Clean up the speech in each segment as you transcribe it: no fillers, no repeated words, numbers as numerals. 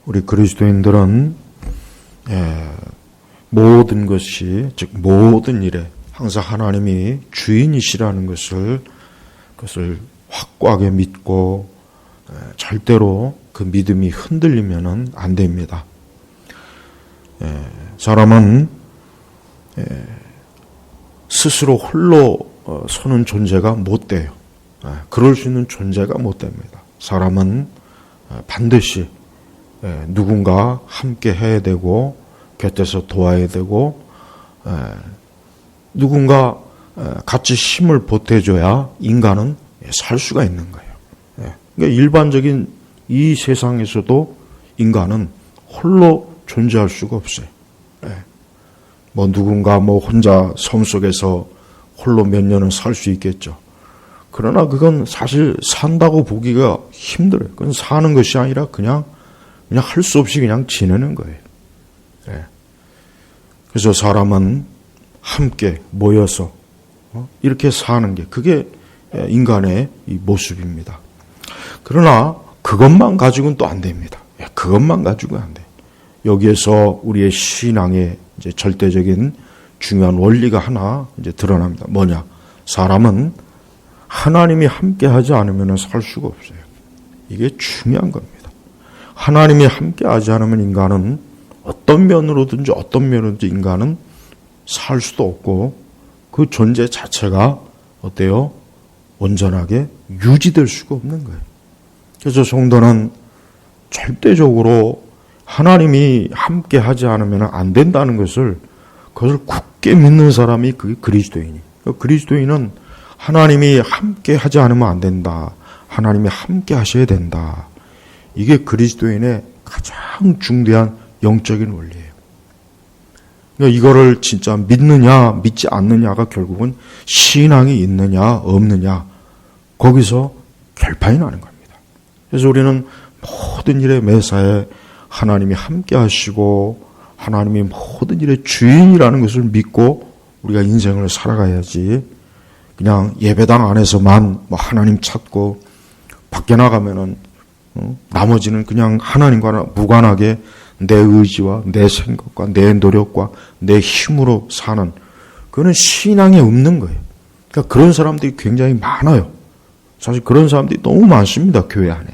우리 그리스도인들은 모든 것이, 즉 모든 일에 항상 하나님이 주인이시라는 그것을 확고하게 믿고 절대로 그 믿음이 흔들리면은 안 됩니다. 사람은 스스로 홀로 서는 존재가 못 돼요. 그럴 수 있는 존재가 못 됩니다. 사람은 반드시 누군가 함께 해야 되고 곁에서 도와야 되고 누군가 같이 힘을 보태줘야 인간은 살 수가 있는 거예요. 그러니까 일반적인 이 세상에서도 인간은 홀로 존재할 수가 없어요. 뭐 누군가 혼자 섬 속에서 홀로 몇 년은 살 수 있겠죠. 그러나 그건 사실 산다고 보기가 힘들어요. 그건 사는 것이 아니라 그냥 할 수 없이 그냥 지내는 거예요. 그래서 사람은 함께 모여서 이렇게 사는 게 그게 인간의 이 모습입니다. 그러나 그것만 가지고는 또 안 됩니다. 그것만 가지고는 안 돼요. 여기에서 우리의 신앙의 이제 절대적인 중요한 원리가 하나 이제 드러납니다. 뭐냐? 사람은 하나님이 함께 하지 않으면 살 수가 없어요. 이게 중요한 겁니다. 하나님이 함께 하지 않으면 인간은 어떤 면으로든지 인간은 살 수도 없고 그 존재 자체가 어때요? 온전하게 유지될 수가 없는 거예요. 그래서 성도는 절대적으로 하나님이 함께 하지 않으면 안 된다는 그것을 굳게 믿는 사람이 그 그리스도인이. 그리스도인은 하나님이 함께 하지 않으면 안 된다. 하나님이 함께 하셔야 된다. 이게 그리스도인의 가장 중대한 영적인 원리예요. 그러니까 이거를 진짜 믿느냐 믿지 않느냐가 결국은 신앙이 있느냐 없느냐 거기서 결판이 나는 겁니다. 그래서 우리는 모든 일에 매사에 하나님이 함께 하시고 하나님이 모든 일의 주인이라는 것을 믿고 우리가 인생을 살아가야지 그냥 예배당 안에서만 하나님 찾고 밖에 나가면은 나머지는 그냥 하나님과 무관하게 내 의지와 내 생각과 내 노력과 내 힘으로 사는 그거는 신앙이 없는 거예요. 그러니까 그런 사람들이 굉장히 많아요. 사실 그런 사람들이 너무 많습니다. 교회 안에.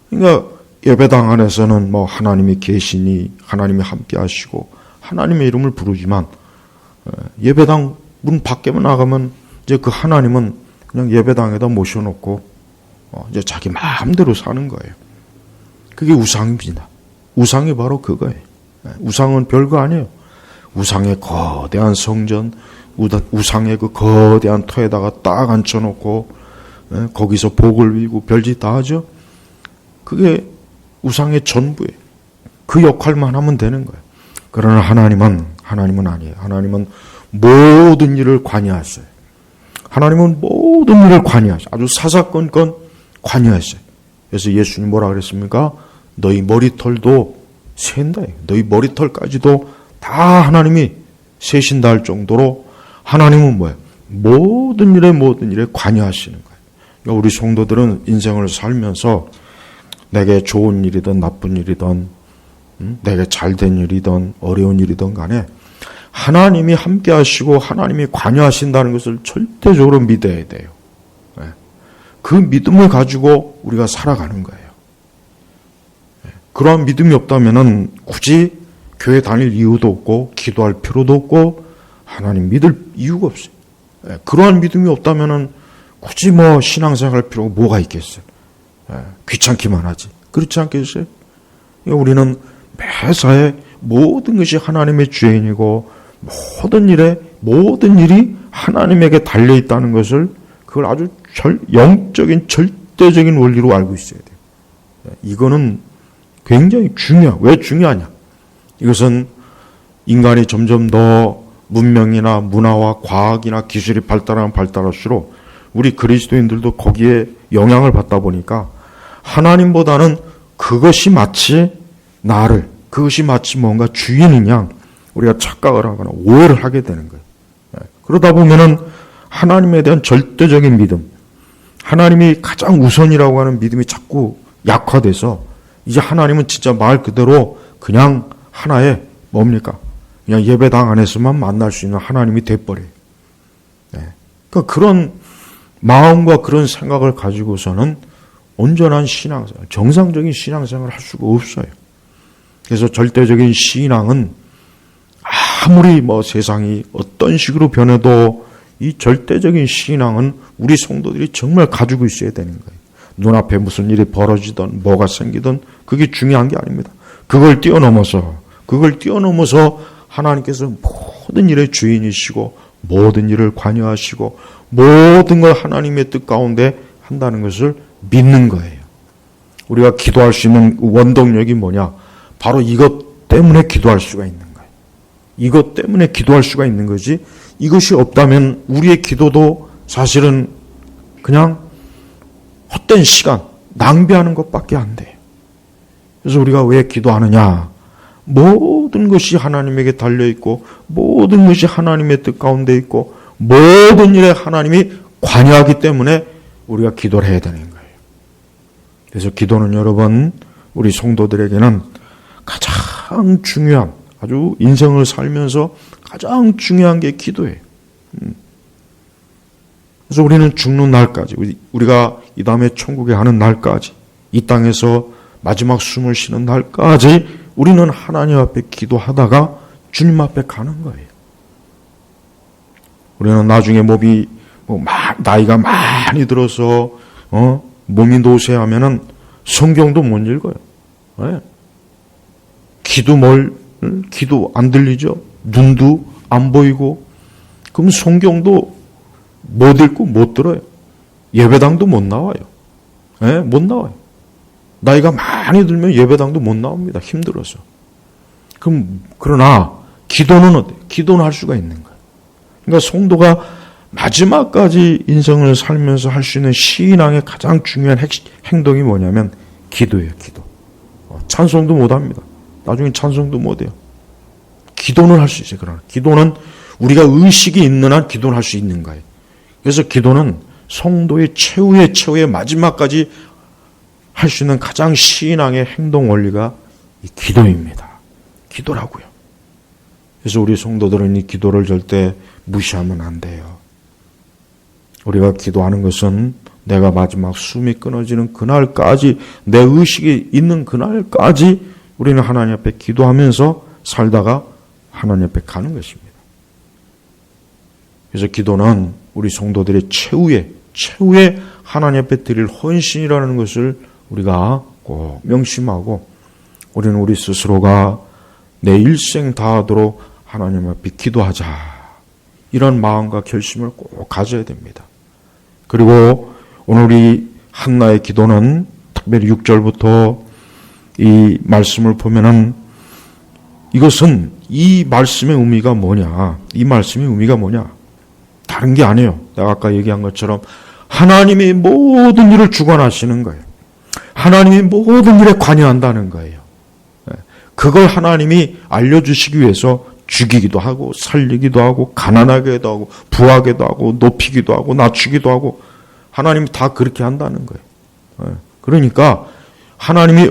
그러니까 예배당 안에서는 하나님이 계시니 하나님이 함께 하시고 하나님의 이름을 부르지만 예배당 문 밖에만 나가면 이제 그 하나님은 그냥 예배당에다 모셔놓고 이제 자기 마음대로 사는 거예요. 그게 우상입니다. 우상이 바로 그거예요. 우상은 별거 아니에요. 우상의 거대한 성전, 우상의 그 거대한 터에다가 딱 앉혀놓고 거기서 복을 빌고 별짓 다 하죠. 그게 우상의 전부예요. 그 역할만 하면 되는 거예요. 그러나 하나님은 아니에요. 하나님은 모든 일을 관여하셔요. 하나님은 모든 일을 관여하셔요. 아주 사사건건 관여하셔요. 그래서 예수님 뭐라 그랬습니까? 너희 머리털도 센다. 너희 머리털까지도 다 하나님이 세신다 할 정도로 하나님은 뭐예요? 모든 일에 관여하시는 거예요. 그러니까 우리 성도들은 인생을 살면서 내게 좋은 일이든 나쁜 일이든 내게 잘된 일이든 어려운 일이든 간에 하나님이 함께 하시고 하나님이 관여하신다는 것을 절대적으로 믿어야 돼요. 그 믿음을 가지고 우리가 살아가는 거예요. 그러한 믿음이 없다면 굳이 교회 다닐 이유도 없고 기도할 필요도 없고 하나님 믿을 이유가 없어요. 그러한 믿음이 없다면 굳이 신앙생활 할 필요가 뭐가 있겠어요. 귀찮기만 하지. 그렇지 않겠어요? 우리는 매사에 모든 것이 하나님의 주인이고 모든 일이 하나님에게 달려있다는 것을 그걸 아주 영적인 절대적인 원리로 알고 있어야 돼요. 이거는 굉장히 왜 중요하냐? 이것은 인간이 점점 더 문명이나 문화와 과학이나 기술이 발달할수록 우리 그리스도인들도 거기에 영향을 받다 보니까 하나님보다는 그것이 마치 뭔가 주인인 양 우리가 착각을 하거나 오해를 하게 되는 거예요. 그러다 보면은 하나님에 대한 절대적인 믿음, 하나님이 가장 우선이라고 하는 믿음이 자꾸 약화돼서 이제 하나님은 진짜 말 그대로 그냥 하나의 뭡니까? 그냥 예배당 안에서만 만날 수 있는 하나님이 돼버려요. 네. 그러니까 그런 마음과 그런 생각을 가지고서는 온전한 신앙생활, 정상적인 신앙생활을 할 수가 없어요. 그래서 절대적인 신앙은 아무리 세상이 어떤 식으로 변해도 이 절대적인 신앙은 우리 성도들이 정말 가지고 있어야 되는 거예요. 눈앞에 무슨 일이 벌어지든 뭐가 생기든 그게 중요한 게 아닙니다. 그걸 뛰어넘어서 하나님께서 모든 일의 주인이시고 모든 일을 관여하시고 모든 걸 하나님의 뜻 가운데 한다는 것을 믿는 거예요. 우리가 기도할 수 있는 원동력이 뭐냐? 바로 이것 때문에 기도할 수가 있는 거예요. 이것 때문에 기도할 수가 있는 거지, 이것이 없다면 우리의 기도도 사실은 그냥 헛된 시간, 낭비하는 것밖에 안 돼요. 그래서 우리가 왜 기도하느냐? 모든 것이 하나님에게 달려있고 모든 것이 하나님의 뜻 가운데 있고 모든 일에 하나님이 관여하기 때문에 우리가 기도를 해야 되는 거예요. 그래서 기도는 여러분, 우리 성도들에게는 가장 중요한, 아주 인생을 살면서 가장 중요한 게 기도예요. 그래서 우리는 죽는 날까지, 우리가 이 다음에 천국에 가는 날까지, 이 땅에서 마지막 숨을 쉬는 날까지 우리는 하나님 앞에 기도하다가 주님 앞에 가는 거예요. 우리는 나중에 몸이 나이가 많이 들어서 몸이 노쇠하면은 성경도 못 읽어요. 네. 기도 안 들리죠? 눈도 안 보이고, 그럼 성경도 못 읽고 못 들어요. 예배당도 못 나와요. 네? 못 나와요. 나이가 많이 들면 예배당도 못 나옵니다. 힘들어서. 그러나 기도는 어때요? 기도는 할 수가 있는 거예요. 그러니까 성도가 마지막까지 인생을 살면서 할 수 있는 신앙의 가장 중요한 행동이 뭐냐면 기도예요. 기도. 찬송도 못합니다. 나중에 찬송도 못해요. 기도는 할 수 있어요. 그러나 기도는 우리가 의식이 있는 한 기도를 할 수 있는 거예요. 그래서 기도는 성도의 최후의 마지막까지 할 수 있는 가장 신앙의 행동 원리가 이 기도입니다. 기도라고요. 그래서 우리 성도들은 이 기도를 절대 무시하면 안 돼요. 우리가 기도하는 것은 내가 마지막 숨이 끊어지는 그날까지, 내 의식이 있는 그날까지 우리는 하나님 앞에 기도하면서 살다가 하나님 앞에 가는 것입니다. 그래서 기도는 우리 성도들의 최후의 하나님 앞에 드릴 헌신이라는 것을 우리가 꼭 명심하고, 우리는 우리 스스로가 내 일생 다하도록 하나님 앞에 기도하자, 이런 마음과 결심을 꼭 가져야 됩니다. 그리고 오늘 우리 한나의 기도는 특별히 6절부터 이 말씀을 보면은, 이것은 이 말씀의 의미가 뭐냐? 이 말씀의 의미가 뭐냐? 다른 게 아니에요. 내가 아까 얘기한 것처럼 하나님이 모든 일을 주관하시는 거예요. 하나님이 모든 일에 관여한다는 거예요. 그걸 하나님이 알려주시기 위해서 죽이기도 하고 살리기도 하고 가난하게도 하고 부하게도 하고 높이기도 하고 낮추기도 하고, 하나님이 다 그렇게 한다는 거예요. 그러니까 하나님이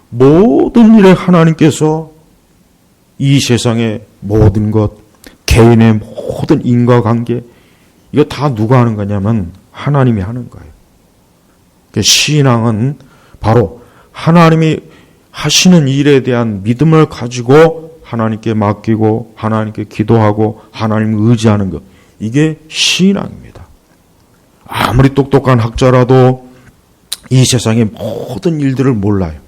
모든 일에 하나님께서 이 세상의 모든 것, 개인의 모든 인과관계, 이거 다 누가 하는 거냐면 하나님이 하는 거예요. 신앙은 바로 하나님이 하시는 일에 대한 믿음을 가지고 하나님께 맡기고 하나님께 기도하고 하나님을 의지하는 것, 이게 신앙입니다. 아무리 똑똑한 학자라도 이 세상의 모든 일들을 몰라요.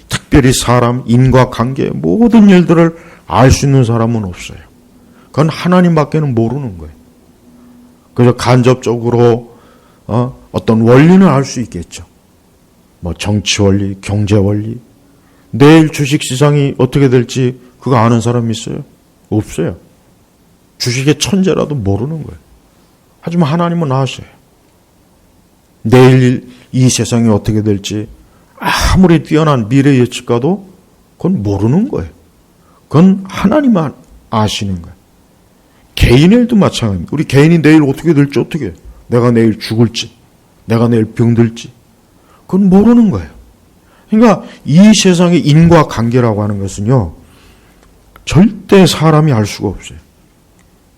특별히 사람, 인과관계, 모든 일들을 알 수 있는 사람은 없어요. 그건 하나님밖에는 모르는 거예요. 그래서 간접적으로 어떤 원리는 알 수 있겠죠. 정치 원리, 경제 원리, 내일 주식 시장이 어떻게 될지 그거 아는 사람이 있어요? 없어요. 주식의 천재라도 모르는 거예요. 하지만 하나님은 아셔요. 내일 이 세상이 어떻게 될지 아무리 뛰어난 미래 예측가도 그건 모르는 거예요. 그건 하나님만 아시는 거예요. 개인의 일도 마찬가지입니다. 우리 개인이 내일 어떻게 될지 어떻게 해요? 내가 내일 죽을지, 내가 내일 병들지, 그건 모르는 거예요. 그러니까 이 세상의 인과관계라고 하는 것은요, 절대 사람이 알 수가 없어요.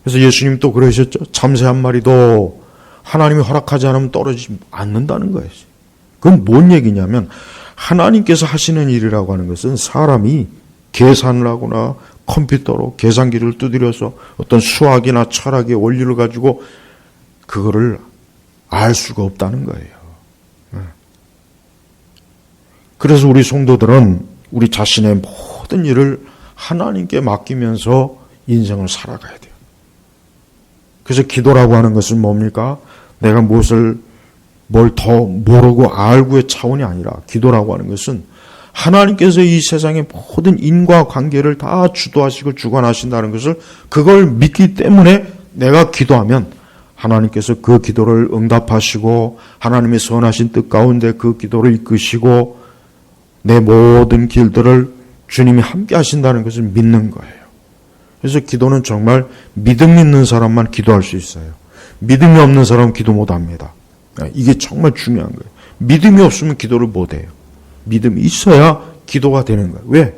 그래서 예수님 또 그러셨죠. 참새 한 마리도 하나님이 허락하지 않으면 떨어지지 않는다는 거예요. 그건 뭔 얘기냐면 하나님께서 하시는 일이라고 하는 것은 사람이 계산을 하거나 컴퓨터로 계산기를 두드려서 어떤 수학이나 철학의 원리를 가지고 그거를 알 수가 없다는 거예요. 그래서 우리 성도들은 우리 자신의 모든 일을 하나님께 맡기면서 인생을 살아가야 돼요. 그래서 기도라고 하는 것은 뭡니까? 내가 뭘 더 모르고 알고의 차원이 아니라 기도라고 하는 것은 하나님께서 이 세상의 모든 인과관계를 다 주도하시고 주관하신다는 것을 그걸 믿기 때문에 내가 기도하면 하나님께서 그 기도를 응답하시고 하나님의 선하신 뜻 가운데 그 기도를 이끄시고 내 모든 길들을 주님이 함께 하신다는 것을 믿는 거예요. 그래서 기도는 정말 믿음 있는 사람만 기도할 수 있어요. 믿음이 없는 사람은 기도 못합니다. 이게 정말 중요한 거예요. 믿음이 없으면 기도를 못해요. 믿음이 있어야 기도가 되는 거예요. 왜?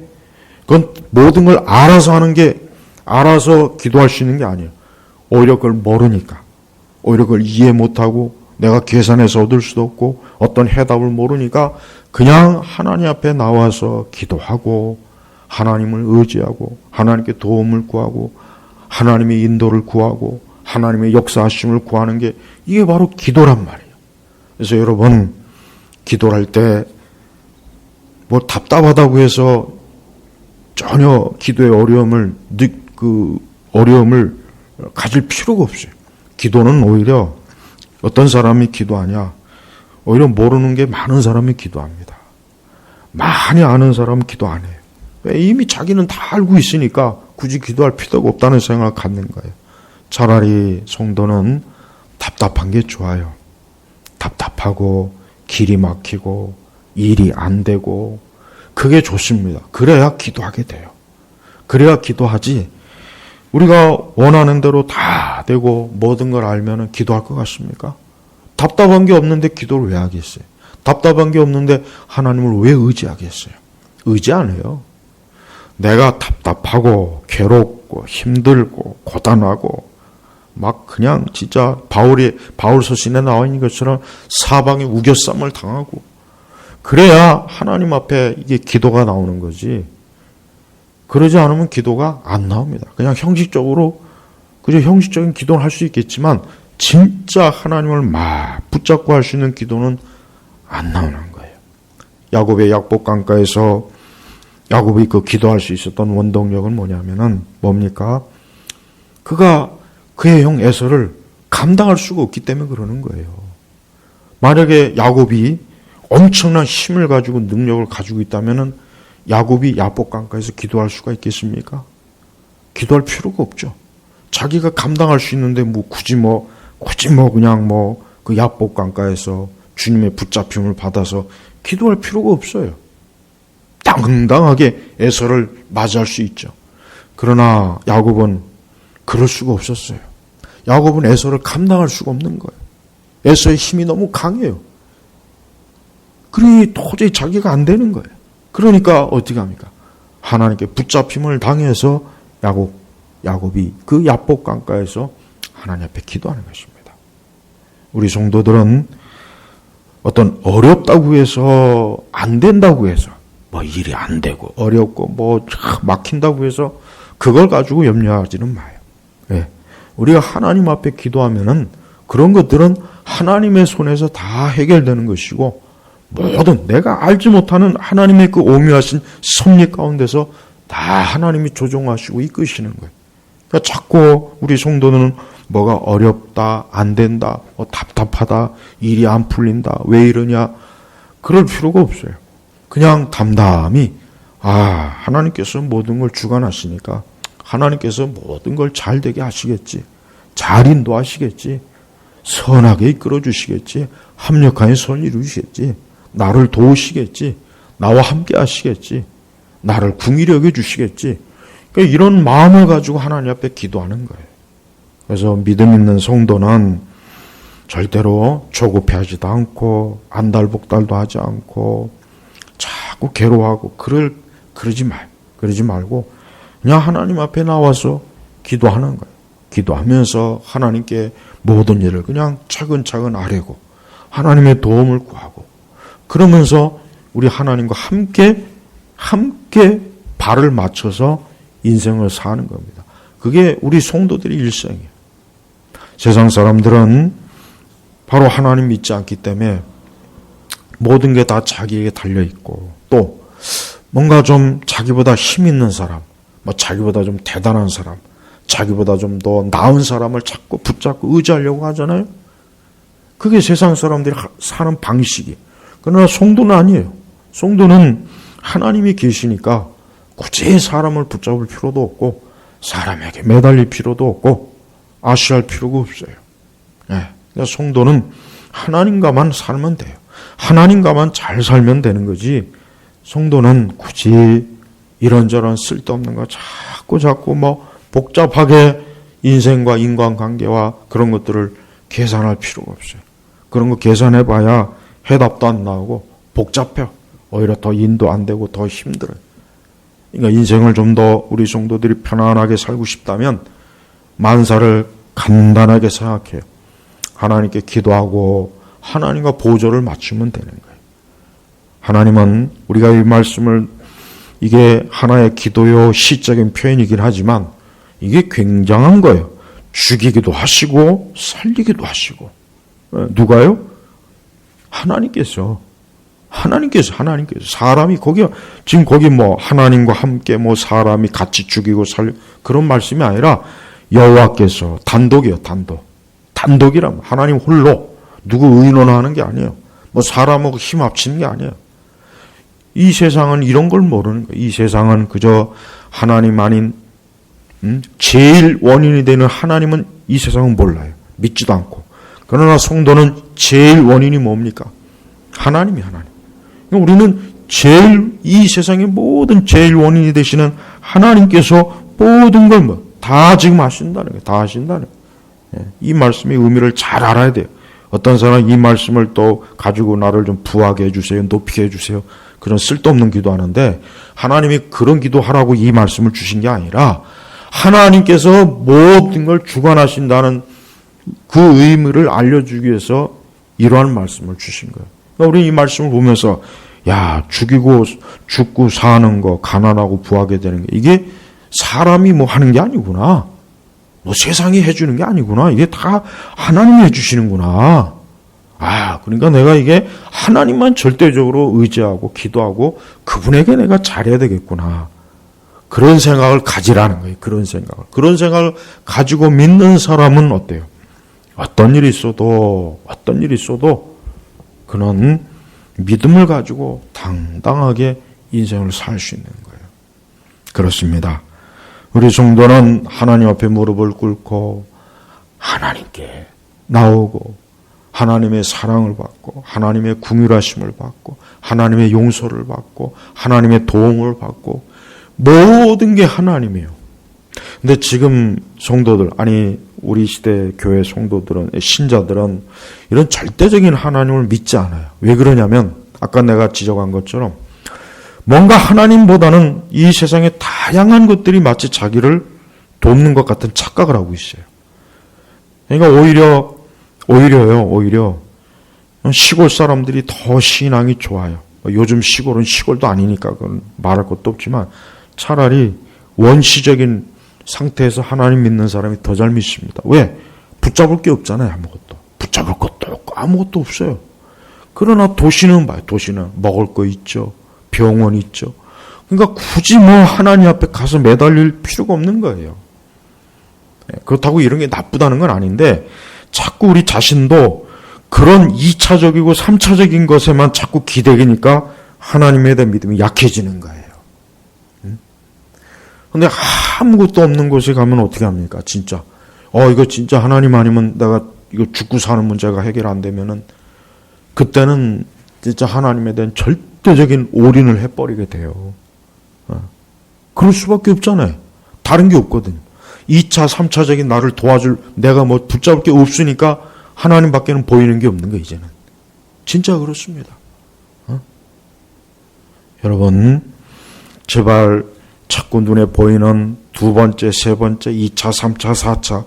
그건 모든 걸 알아서 하는 게, 알아서 기도할 수 있는 게 아니에요. 오히려 그걸 모르니까. 오히려 그걸 이해 못하고 내가 계산해서 얻을 수도 없고 어떤 해답을 모르니까 그냥 하나님 앞에 나와서 기도하고 하나님을 의지하고 하나님께 도움을 구하고 하나님의 인도를 구하고 하나님의 역사하심을 구하는 게 이게 바로 기도란 말이에요. 그래서 여러분 기도를 할 때 뭐 답답하다고 해서 전혀 기도의 어려움을 가질 필요가 없어요. 기도는 오히려 어떤 사람이 기도하냐? 오히려 모르는 게 많은 사람이 기도합니다. 많이 아는 사람은 기도 안 해요. 왜? 이미 자기는 다 알고 있으니까 굳이 기도할 필요가 없다는 생각을 갖는 거예요. 차라리 성도는 답답한 게 좋아요. 답답하고 길이 막히고 일이 안 되고 그게 좋습니다. 그래야 기도하게 돼요. 그래야 기도하지. 우리가 원하는 대로 다 되고 모든 걸 알면 기도할 것 같습니까? 답답한 게 없는데 기도를 왜 하겠어요? 답답한 게 없는데 하나님을 왜 의지하겠어요? 의지 안 해요. 내가 답답하고 괴롭고 힘들고 고단하고 막 그냥 진짜 바울 서신에 나와 있는 것처럼 사방에 우겨쌈을 당하고 그래야 하나님 앞에 이게 기도가 나오는 거지. 그러지 않으면 기도가 안 나옵니다. 그냥 형식적으로 그저 형식적인 기도는 할 수 있겠지만 진짜 하나님을 막 붙잡고 할 수 있는 기도는 안 나오는 거예요. 야곱의 약복강가에서 야곱이 그 기도할 수 있었던 원동력은 뭐냐면은 뭡니까? 그가 그의 형 에서를 감당할 수가 없기 때문에 그러는 거예요. 만약에 야곱이 엄청난 힘을 가지고 능력을 가지고 있다면은 야곱이 야복강가에서 기도할 수가 있겠습니까? 기도할 필요가 없죠. 자기가 감당할 수 있는데 굳이 그냥 그 야복강가에서 주님의 붙잡힘을 받아서 기도할 필요가 없어요. 당당하게 에서를 맞이할 수 있죠. 그러나 야곱은 그럴 수가 없었어요. 야곱은 에서를 감당할 수가 없는 거예요. 에서의 힘이 너무 강해요. 그러니 도저히 자기가 안 되는 거예요. 그러니까 어떻게 합니까? 하나님께 붙잡힘을 당해서 야곱이 그 야복강가에서 하나님 앞에 기도하는 것입니다. 우리 성도들은 어떤 어렵다고 해서 안 된다고 해서 일이 안 되고 어렵고 막힌다고 해서 그걸 가지고 염려하지는 마요. 네. 우리가 하나님 앞에 기도하면은 그런 것들은 하나님의 손에서 다 해결되는 것이고 모든 내가 알지 못하는 하나님의 그 오묘하신 섭리 가운데서 다 하나님이 조종하시고 이끄시는 거예요. 그러니까 자꾸 우리 성도는 뭐가 어렵다, 안 된다, 답답하다, 일이 안 풀린다, 왜 이러냐 그럴 필요가 없어요. 그냥 담담히 하나님께서 모든 걸 주관하시니까 하나님께서 모든 걸 잘 되게 하시겠지, 잘 인도하시겠지, 선하게 이끌어 주시겠지, 합력하여 선을 이루시겠지, 나를 도우시겠지, 나와 함께 하시겠지, 나를 궁일히 여겨주시겠지. 그러니까 이런 마음을 가지고 하나님 앞에 기도하는 거예요. 그래서 믿음 있는 성도는 절대로 조급해하지도 않고 안달복달도 하지 않고 잘 자꾸 괴로워하고 그러지 말고 그냥 하나님 앞에 나와서 기도하는 거예요. 기도하면서 하나님께 모든 일을 그냥 차근차근 아뢰고 하나님의 도움을 구하고 그러면서 우리 하나님과 함께 발을 맞춰서 인생을 사는 겁니다. 그게 우리 성도들의 일생이에요. 세상 사람들은 바로 하나님 믿지 않기 때문에 모든 게 다 자기에게 달려있고 또 뭔가 좀 자기보다 힘 있는 사람, 자기보다 좀 대단한 사람, 자기보다 좀 더 나은 사람을 자꾸 붙잡고 의지하려고 하잖아요. 그게 세상 사람들이 사는 방식이. 그러나 성도는 아니에요. 성도는 하나님이 계시니까 굳이 사람을 붙잡을 필요도 없고 사람에게 매달릴 필요도 없고 아쉬워할 필요가 없어요. 그러니까 성도는 하나님과만 살면 돼요. 하나님과만 잘 살면 되는 거지 성도는 굳이 이런저런 쓸데없는 거 자꾸 복잡하게 인생과 인간관계와 그런 것들을 계산할 필요가 없어요. 그런 거 계산해봐야 해답도 안 나오고 복잡해요. 오히려 더 인도 안 되고 더 힘들어요. 그러니까 인생을 좀 더 우리 성도들이 편안하게 살고 싶다면 만사를 간단하게 생각해요. 하나님께 기도하고 하나님과 보조를 맞추면 되는 거예요. 하나님은 우리가 이 말씀을 이게 하나의 기도요 시적인 표현이긴 하지만 이게 굉장한 거예요. 죽이기도 하시고 살리기도 하시고. 누가요? 하나님께서 사람이 지금 거기 하나님과 함께 사람이 같이 죽이고 살리 그런 말씀이 아니라 여호와께서 단독이에요. 단독이라면 하나님 홀로 누구 의논하는 게 아니에요. 사람하고 힘 합치는 게 아니에요. 이 세상은 이런 걸 모르는 거예요. 이 세상은 그저 하나님 아닌 제일 원인이 되는 하나님은 이 세상은 몰라요. 믿지도 않고. 그러나 성도는 제일 원인이 뭡니까? 하나님. 우리는 이 세상의 모든 제일 원인이 되시는 하나님께서 모든 걸 다 지금 하신다는 거예요. 다 하신다는 거예요. 이 말씀의 의미를 잘 알아야 돼요. 어떤 사람은 이 말씀을 또 가지고 나를 좀 부하게 해주세요. 높이게 해주세요. 그런 쓸데없는 기도하는데 하나님이 그런 기도하라고 이 말씀을 주신 게 아니라 하나님께서 모든 걸 주관하신다는 그 의미를 알려주기 위해서 이러한 말씀을 주신 거예요. 그러니까 우리 이 말씀을 보면서 죽고 사는 거, 가난하고 부하게 되는 게 이게 사람이 하는 게 아니구나. 세상이 해주는 게 아니구나. 이게 다 하나님이 해주시는구나. 그러니까 내가 이게 하나님만 절대적으로 의지하고 기도하고 그분에게 내가 잘해야 되겠구나. 그런 생각을 가지라는 거예요. 그런 생각을 가지고 믿는 사람은 어때요? 어떤 일이 있어도 그는 믿음을 가지고 당당하게 인생을 살 수 있는 거예요. 그렇습니다. 우리 성도는 하나님 앞에 무릎을 꿇고 하나님께 나오고 하나님의 사랑을 받고 하나님의 긍휼하심을 받고 하나님의 용서를 받고 하나님의 도움을 받고 모든 게 하나님이에요. 근데 지금 성도들 우리 시대 교회 성도들은 신자들은 이런 절대적인 하나님을 믿지 않아요. 왜 그러냐면 아까 내가 지적한 것처럼 뭔가 하나님보다는 이 세상의 다양한 것들이 마치 자기를 돕는 것 같은 착각을 하고 있어요. 그러니까 오히려 시골 사람들이 더 신앙이 좋아요. 요즘 시골은 시골도 아니니까 그건 말할 것도 없지만 차라리 원시적인 상태에서 하나님 믿는 사람이 더 잘 믿습니다. 왜? 붙잡을 게 없잖아요. 아무것도. 붙잡을 것도 없고 아무것도 없어요. 그러나 도시는 먹을 거 있죠. 병원 있죠. 그러니까 굳이 하나님 앞에 가서 매달릴 필요가 없는 거예요. 그렇다고 이런 게 나쁘다는 건 아닌데 자꾸 우리 자신도 그런 2차적이고 3차적인 것에만 자꾸 기대니까 하나님에 대한 믿음이 약해지는 거예요. 근데 아무것도 없는 곳에 가면 어떻게 합니까? 진짜. 이거 진짜 하나님 아니면 내가 이거 죽고 사는 문제가 해결 안 되면은 그때는 진짜 하나님에 대한 절대적인 올인을 해버리게 돼요. 그럴 수밖에 없잖아요. 다른 게 없거든. 2차, 3차적인 나를 도와줄 내가 붙잡을 게 없으니까 하나님밖에는 보이는 게 없는 거예요. 이제는. 진짜 그렇습니다. 여러분, 제발 자꾸 눈에 보이는 두 번째, 세 번째, 2차, 3차, 4차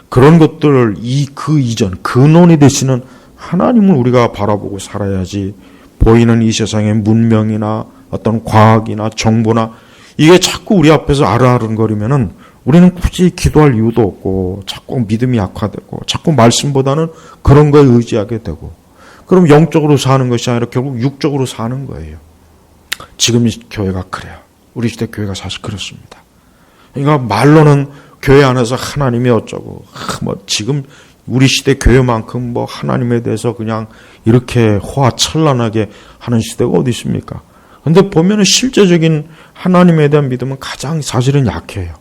그런 것들을 그 이전, 근원이 되시는 하나님을 우리가 바라보고 살아야지 보이는 이 세상의 문명이나 어떤 과학이나 정보나 이게 자꾸 우리 앞에서 아른아른거리면은 우리는 굳이 기도할 이유도 없고 자꾸 믿음이 약화되고 자꾸 말씀보다는 그런 거에 의지하게 되고 그럼 영적으로 사는 것이 아니라 결국 육적으로 사는 거예요. 지금 이 교회가 그래요. 우리 시대 교회가 사실 그렇습니다. 그러니까 말로는 교회 안에서 하나님이 어쩌고 지금 우리 시대 교회만큼 하나님에 대해서 그냥 이렇게 호화찬란하게 하는 시대가 어디 있습니까? 근데 보면은 실제적인 하나님에 대한 믿음은 가장 사실은 약해요.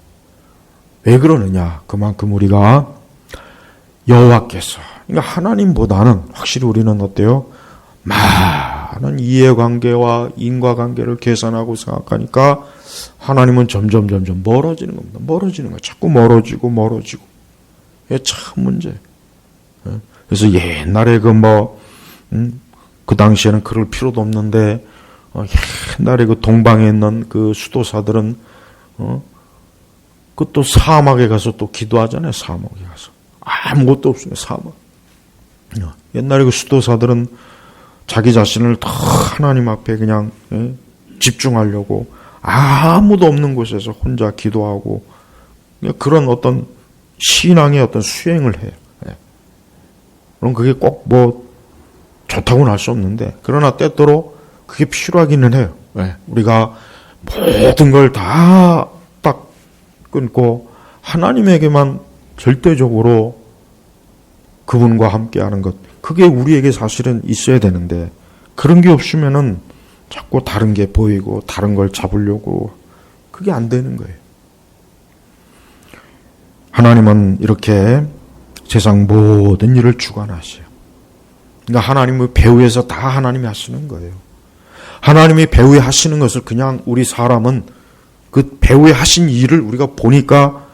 왜 그러느냐? 그만큼 우리가 여호와께서, 그러니까 하나님보다는 확실히 우리는 어때요? 많은 이해관계와 인과관계를 계산하고 생각하니까 하나님은 점점 멀어지는 겁니다. 멀어지는 거예요. 자꾸 멀어지고. 이게 참 문제. 그래서 옛날에 그 당시에는 그럴 필요도 없는데, 옛날에 그 동방에 있는 그 수도사들은, 그 또 사막에 가서 또 기도하잖아요. 사막에 가서. 아무것도 없어요. 사막. 옛날에 그 수도사들은 자기 자신을 더 하나님 앞에 그냥 집중하려고 아무도 없는 곳에서 혼자 기도하고 그런 어떤 신앙의 어떤 수행을 해요. 그럼 그게 꼭 좋다고는 할 수 없는데 그러나 때때로 그게 필요하기는 해요. 우리가 모든 걸 다 딱 끊고 하나님에게만 절대적으로 그분과 함께하는 것, 그게 우리에게 사실은 있어야 되는데 그런 게 없으면은 자꾸 다른 게 보이고 다른 걸 잡으려고 그게 안 되는 거예요. 하나님은 이렇게 세상 모든 일을 주관하셔요. 그러니까 하나님의 배후에서 다 하나님이 하시는 거예요. 하나님이 배후에 하시는 것을 그냥 우리 사람은 그 배후에 하신 일을 우리가 보니까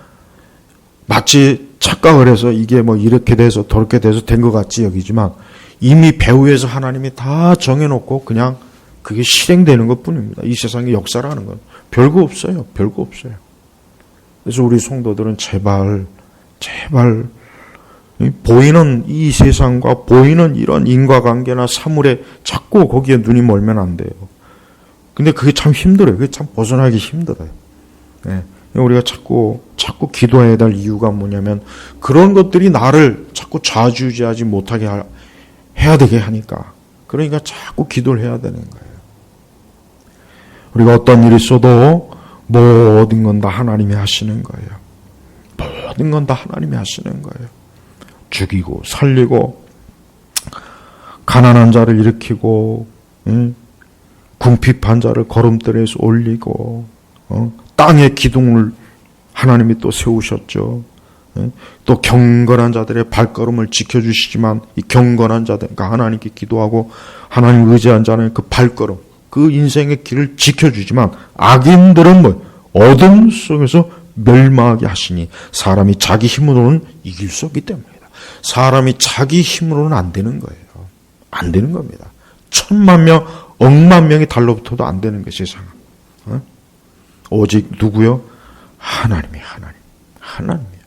마치 착각을 해서 이게 이렇게 돼서 저렇게 돼서 된 것 같지 여기지만 이미 배후에서 하나님이 다 정해놓고 그냥 그게 실행되는 것 뿐입니다. 이 세상의 역사라는 건 별거 없어요. 그래서 우리 성도들은 제발 보이는 이 세상과 보이는 이런 인과관계나 사물에 자꾸 거기에 눈이 멀면 안 돼요. 근데 그게 참 힘들어요. 그게 참 벗어나기 힘들어요. 우리가 자꾸 기도해야 될 이유가 뭐냐면 그런 것들이 나를 자꾸 좌지우지하지 못하게 해야 되게 하니까. 그러니까 자꾸 기도를 해야 되는 거예요. 우리가 어떤 일이 있어도 모든 건 다 하나님이 하시는 거예요. 모든 건 다 하나님이 하시는 거예요. 죽이고 살리고 가난한 자를 일으키고 궁핍한 자를 걸음돌에서 올리고 땅의 기둥을 하나님이 또 세우셨죠. 또 경건한 자들의 발걸음을 지켜주시지만 이 경건한 자들, 그러니까 하나님께 기도하고 하나님 의지한 자는 그 발걸음, 그 인생의 길을 지켜주지만 악인들은 어둠 속에서 멸망하게 하시니 사람이 자기 힘으로는 이길 수 없기 때문이다. 사람이 자기 힘으로는 안 되는 거예요. 안 되는 겁니다. 1000만 명, 억만 명이 달로붙어도 안 되는 거예요, 세상은. 오직 누구요? 하나님이에요. 하나님이에요.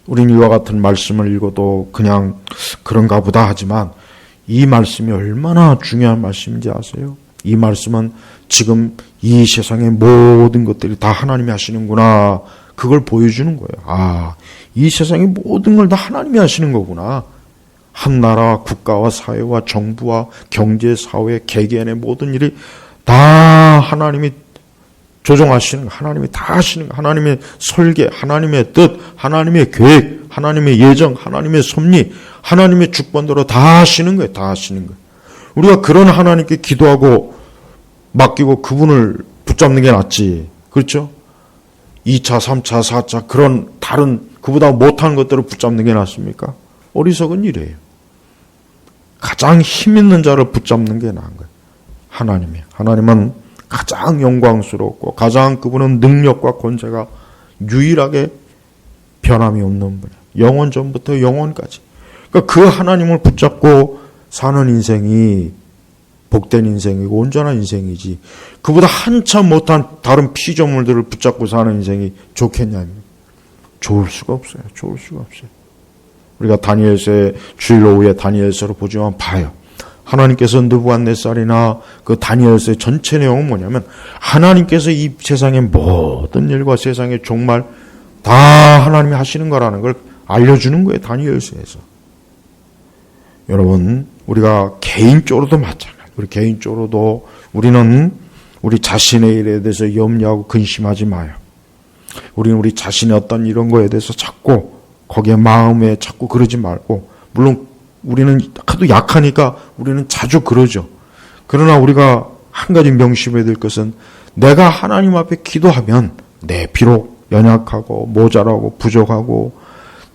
우린 이와 같은 말씀을 읽어도 그냥 그런가 보다 하지만 이 말씀이 얼마나 중요한 말씀인지 아세요? 이 말씀은 지금 이 세상의 모든 것들이 다 하나님이 하시는구나. 그걸 보여주는 거예요. 이 세상의 모든 걸 다 하나님이 하시는 거구나. 한 나라, 국가와 사회와 정부와 경제, 사회, 개개인의 모든 일이 다 하나님이 조정하시는 거, 하나님이 다 하시는 거, 하나님의 설계, 하나님의 뜻, 하나님의 계획, 하나님의 예정, 하나님의 섭리, 하나님의 주권대로 다 하시는 거예요. 다 하시는 거예요. 우리가 그런 하나님께 기도하고 맡기고 그분을 붙잡는 게 낫지. 그렇죠? 2차, 3차, 4차 그런 다른 그보다 못한 것들을 붙잡는 게 낫습니까? 어리석은 일이에요. 가장 힘 있는 자를 붙잡는 게 나은 거예요. 하나님이에요. 하나님은 가장 영광스럽고 가장 그분은 능력과 권세가 유일하게 변함이 없는 분이에요. 영원 전부터 영원까지. 그러니까 그 하나님을 붙잡고 사는 인생이 복된 인생이고 온전한 인생이지 그보다 한참 못한 다른 피조물들을 붙잡고 사는 인생이 좋겠냐면 좋을 수가 없어요. 좋을 수가 없어요. 우리가 다니엘서의 주일 오후에 다니엘서를 보지만 봐요. 하나님께서 느부갓네살이나 그 다니엘서의 전체 내용은 뭐냐면 하나님께서 이 세상의 모든 일과 세상의 종말 다 하나님이 하시는 거라는 걸 알려주는 거예요. 다니엘서에서. 여러분 우리가 개인적으로도 마찬가지예요. 우리 개인적으로도 우리는 우리 자신의 일에 대해서 염려하고 근심하지 마요. 우리는 우리 자신의 어떤 이런 거에 대해서 자꾸 거기에 마음에 자꾸 그러지 말고 물론 우리는 하도 약하니까 우리는 자주 그러죠. 그러나 우리가 한 가지 명심해야 될 것은 내가 하나님 앞에 기도하면 내 비록 연약하고 모자라고 부족하고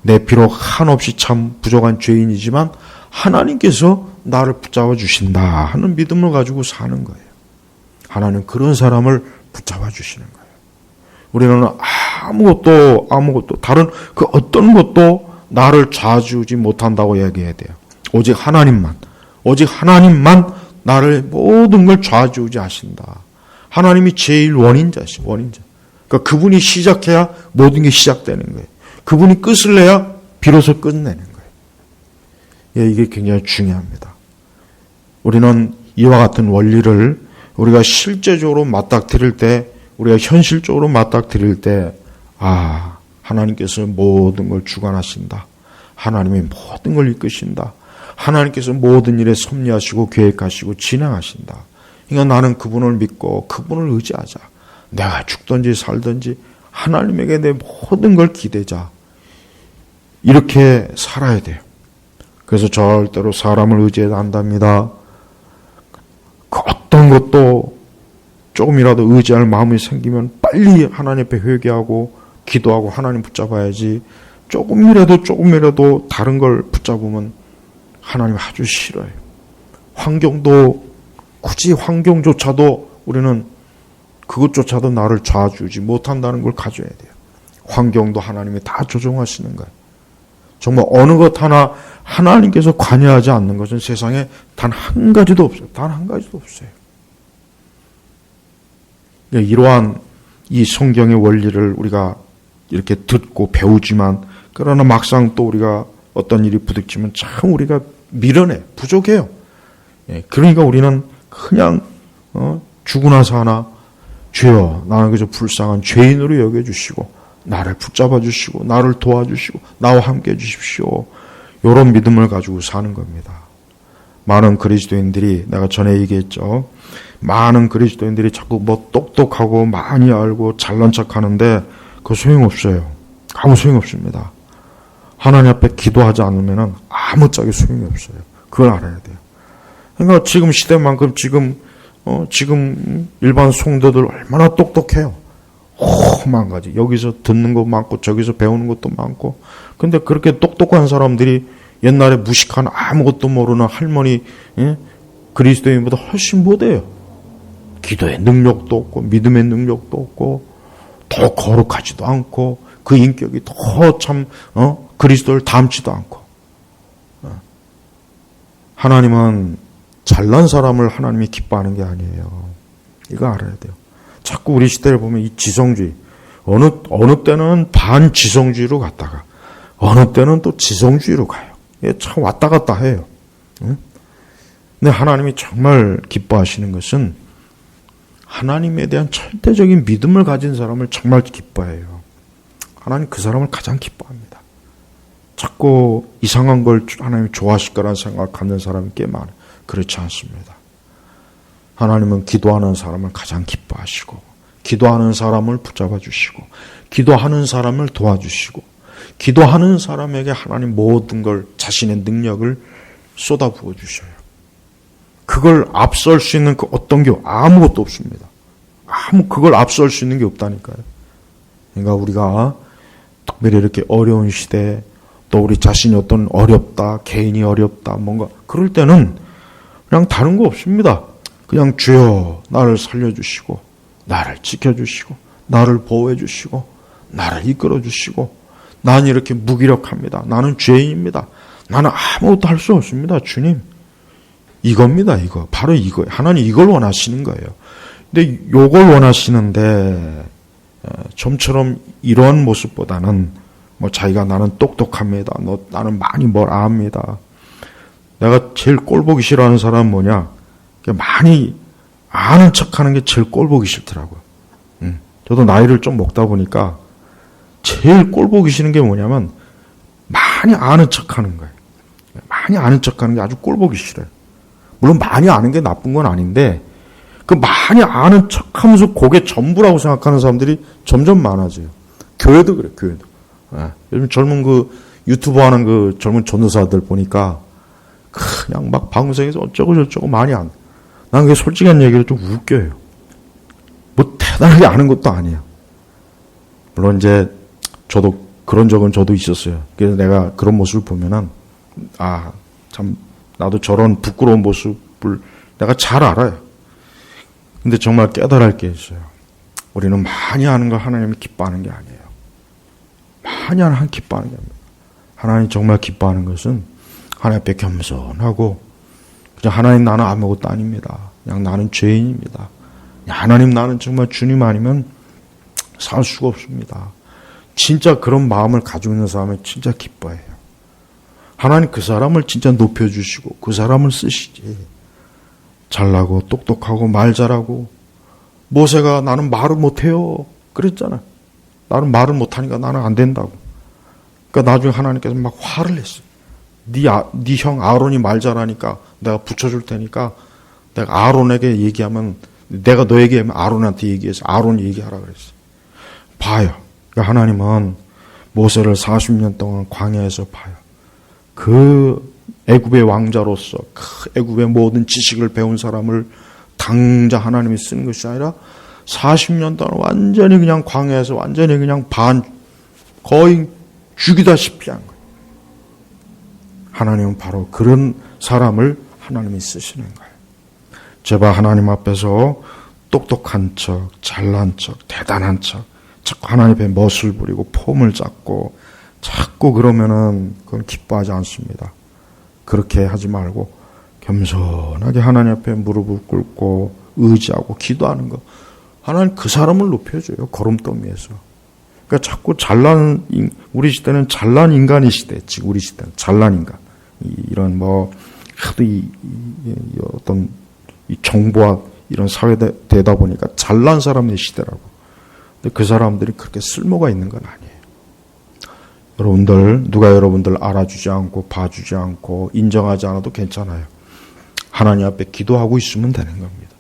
내 비록 한없이 참 부족한 죄인이지만 하나님께서 나를 붙잡아 주신다 하는 믿음을 가지고 사는 거예요. 하나님 그런 사람을 붙잡아 주시는 거예요. 우리는 아무것도 다른 그 어떤 것도 나를 좌지우지 못한다고 얘기해야 돼요. 오직 하나님만 나를 모든 걸 좌지우지 하신다. 하나님이 제일 원인자시 원인자. 그러니까 그분이 시작해야 모든 게 시작되는 거예요. 그분이 끝을 내야 비로소 끝내는 거예요. 예, 이게 굉장히 중요합니다. 우리는 이와 같은 원리를 우리가 실제적으로 맞닥뜨릴 때, 우리가 현실적으로 맞닥뜨릴 때, 하나님께서 모든 걸 주관하신다. 하나님이 모든 걸 이끄신다. 하나님께서 모든 일에 섭리하시고 계획하시고 진행하신다. 그러니까 나는 그분을 믿고 그분을 의지하자. 내가 죽든지 살든지 하나님에게 내 모든 걸 기대자. 이렇게 살아야 돼요. 그래서 절대로 사람을 의지해도 안 됩니다. 그 어떤 것도 조금이라도 의지할 마음이 생기면 빨리 하나님 앞에 회개하고 기도하고 하나님 붙잡아야지. 조금이라도 다른 걸 붙잡으면 하나님 아주 싫어요. 굳이 환경조차도 우리는 그것조차도 나를 좌주지 못한다는 걸 가져야 돼요. 환경도 하나님이 다 조종하시는 거예요. 정말 어느 것 하나 하나님께서 관여하지 않는 것은 세상에 단 한 가지도 없어요. 단 한 가지도 없어요. 이러한 이 성경의 원리를 우리가 이렇게 듣고 배우지만 그러나 막상 또 우리가 어떤 일이 부딪히면 참 우리가 미련해 부족해요. 그러니까 우리는 그냥 죽고 나서 하나 주여 나는 그저 불쌍한 죄인으로 여겨주시고 나를 붙잡아 주시고 나를 도와주시고 나와 함께 해주십시오. 이런 믿음을 가지고 사는 겁니다. 많은 그리스도인들이 내가 전에 얘기했죠. 많은 그리스도인들이 자꾸 똑똑하고 많이 알고 잘난 척하는데 그거 소용없어요. 아무 소용없습니다. 하나님 앞에 기도하지 않으면 아무짝에 소용이 없어요. 그걸 알아야 돼요. 그러니까 지금 시대만큼 지금 일반 성도들 얼마나 똑똑해요. 한 가지 여기서 듣는 거 많고 저기서 배우는 것도 많고 근데 그렇게 똑똑한 사람들이 옛날에 무식한 아무것도 모르는 할머니 그리스도인보다 훨씬 못해요. 기도의 능력도 없고 믿음의 능력도 없고 더 거룩하지도 않고 그 인격이 더 참 그리스도를 닮지도 않고 하나님은 잘난 사람을 하나님이 기뻐하는 게 아니에요. 이거 알아야 돼요. 자꾸 우리 시대를 보면 이 지성주의 어느 때는 반지성주의로 갔다가 어느 때는 또 지성주의로 가요. 참 왔다 갔다 해요. 근데 하나님이 정말 기뻐하시는 것은 하나님에 대한 절대적인 믿음을 가진 사람을 정말 기뻐해요. 하나님 그 사람을 가장 기뻐합니다. 자꾸 이상한 걸 하나님이 좋아하실 거라는 생각을 갖는 사람이 꽤 많아요. 그렇지 않습니다. 하나님은 기도하는 사람을 가장 기뻐하시고 기도하는 사람을 붙잡아 주시고 기도하는 사람을 도와주시고 기도하는 사람에게 하나님 모든 걸 자신의 능력을 쏟아부어 주셔요. 그걸 앞설 수 있는 그 어떤 게 아무것도 없습니다. 그걸 앞설 수 있는 게 없다니까요. 그러니까 우리가 특별히 이렇게 어려운 시대에 또 우리 자신이 어떤 어렵다, 개인이 어렵다, 뭔가 그럴 때는 그냥 다른 거 없습니다. 그냥 주여 나를 살려주시고 나를 지켜주시고 나를 보호해주시고 나를 이끌어주시고 나는 이렇게 무기력합니다. 나는 죄인입니다. 나는 아무것도 할 수 없습니다. 주님 이겁니다, 이거. 바로 이거예요. 하나님 이걸 원하시는 거예요. 근데 요걸 원하시는데, 좀처럼 이런 모습보다는, 뭐 자기가 나는 똑똑합니다. 나는 많이 뭘 압니다. 내가 제일 꼴보기 싫어하는 사람은 뭐냐? 많이 아는 척 하는 게 제일 꼴보기 싫더라고요. 저도 나이를 좀 먹다 보니까 제일 꼴보기 싫은 게 뭐냐면 많이 아는 척 하는 거예요. 많이 아는 척 하는 게 아주 꼴보기 싫어요. 물론 많이 아는 게 나쁜 건 아닌데 그 많이 아는 척 하면서 그게 전부라고 생각하는 사람들이 점점 많아져요. 교회도 그래요, 교회도. 요즘 젊은 그 유튜브 하는 그 젊은 전도사들 보니까 그냥 막 방송에서 어쩌고 저쩌고 많이 안. 난 그게 솔직한 얘기로 좀 웃겨요. 뭐 대단하게 아는 것도 아니에요. 물론 이제 저도 그런 적은 저도 있었어요. 그래서 내가 그런 모습을 보면은 참 나도 저런 부끄러운 모습을 내가 잘 알아요. 근데 정말 깨달을 게 있어요. 우리는 많이 아는 걸 하나님이 기뻐하는 게 아니에요. 많이 아는 한 기뻐하는 게 아닙니다. 하나님 정말 기뻐하는 것은 하나님 앞에 겸손하고 그냥 하나님 나는 아무것도 아닙니다. 그냥 나는 죄인입니다. 하나님 나는 정말 주님 아니면 살 수가 없습니다. 진짜 그런 마음을 가지고 있는 사람은 진짜 기뻐해요. 하나님 그 사람을 진짜 높여주시고 그 사람을 쓰시지. 잘나고 똑똑하고 말 잘하고 모세가 나는 말을 못해요 그랬잖아요. 나는 말을 못하니까 나는 안 된다고. 그러니까 나중에 하나님께서 막 화를 냈어요. 네 형 아론이 말 잘하니까 내가 붙여줄 테니까 내가 아론에게 얘기하면 내가 너에게 하면 아론한테 얘기해서 아론이 얘기하라 그랬어요. 봐요. 그러니까 하나님은 모세를 40년 동안 광야에서 봐요. 그 애굽의 왕자로서 그 애굽의 모든 지식을 배운 사람을 당자 하나님이 쓰는 것이 아니라 40년 동안 완전히 그냥 광야에서 완전히 그냥 거의 죽이다시피 한 거예요. 하나님은 바로 그런 사람을 하나님이 쓰시는 거예요. 제발 하나님 앞에서 똑똑한 척, 잘난 척, 대단한 척, 자꾸 하나님 앞에 멋을 부리고 폼을 잡고 자꾸 그러면은 그건 기뻐하지 않습니다. 그렇게 하지 말고 겸손하게 하나님 앞에 무릎을 꿇고 의지하고 기도하는 거. 하나님 그 사람을 높여줘요. 걸음더미에서. 그러니까 자꾸 우리 시대는 잘난 인간의 시대지. 우리 시대는 잘난 인간. 이런 하도 어떤 이 정보와 이런 사회 되다 보니까 잘난 사람의 시대라고. 근데 그 사람들이 그렇게 쓸모가 있는 건 아니에요. 여러분들, 누가 여러분들 알아주지 않고 봐주지 않고 인정하지 않아도 괜찮아요. 하나님 앞에 기도하고 있으면 되는 겁니다.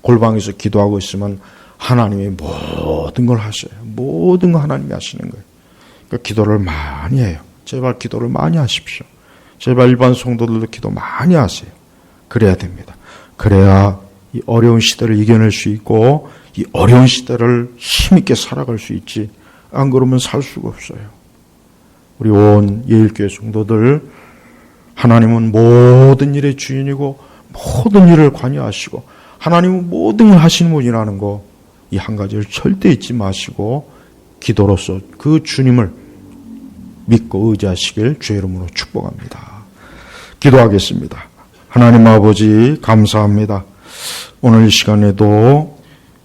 골방에서 기도하고 있으면 하나님이 모든 걸 하셔요. 모든 거 하나님이 하시는 거예요. 그러니까 기도를 많이 해요. 제발 기도를 많이 하십시오. 제발 일반 성도들도 기도 많이 하세요. 그래야 됩니다. 그래야 이 어려운 시대를 이겨낼 수 있고 이 어려운 시대를 힘있게 살아갈 수 있지. 안 그러면 살 수가 없어요. 우리 온 예일교회 성도들, 하나님은 모든 일의 주인이고 모든 일을 관여하시고 하나님은 모든 걸 하시는 분이라는 거, 이 한 가지를 절대 잊지 마시고 기도로서 그 주님을 믿고 의지하시길 주의 이름으로 축복합니다. 기도하겠습니다. 하나님 아버지 감사합니다. 오늘 이 시간에도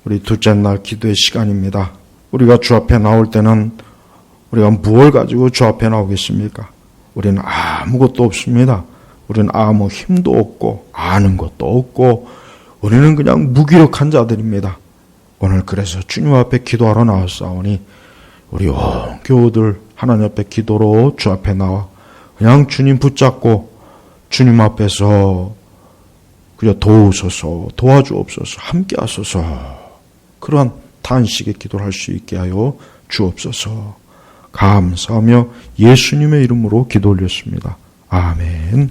우리 둘째 날 기도의 시간입니다. 우리가 주 앞에 나올 때는 우리가 무엇을 가지고 주 앞에 나오겠습니까? 우리는 아무것도 없습니다. 우리는 아무 힘도 없고 아는 것도 없고 우리는 그냥 무기력한 자들입니다. 오늘 그래서 주님 앞에 기도하러 나왔사오니 우리 온 교우들 하나님 앞에 기도로 주 앞에 나와 그냥 주님 붙잡고 주님 앞에서 그저 도우소서, 도와주옵소서, 함께 하소서, 그러한 단식의 기도를 할 수 있게 하여 주옵소서. 감사하며 예수님의 이름으로 기도 올렸습니다. 아멘.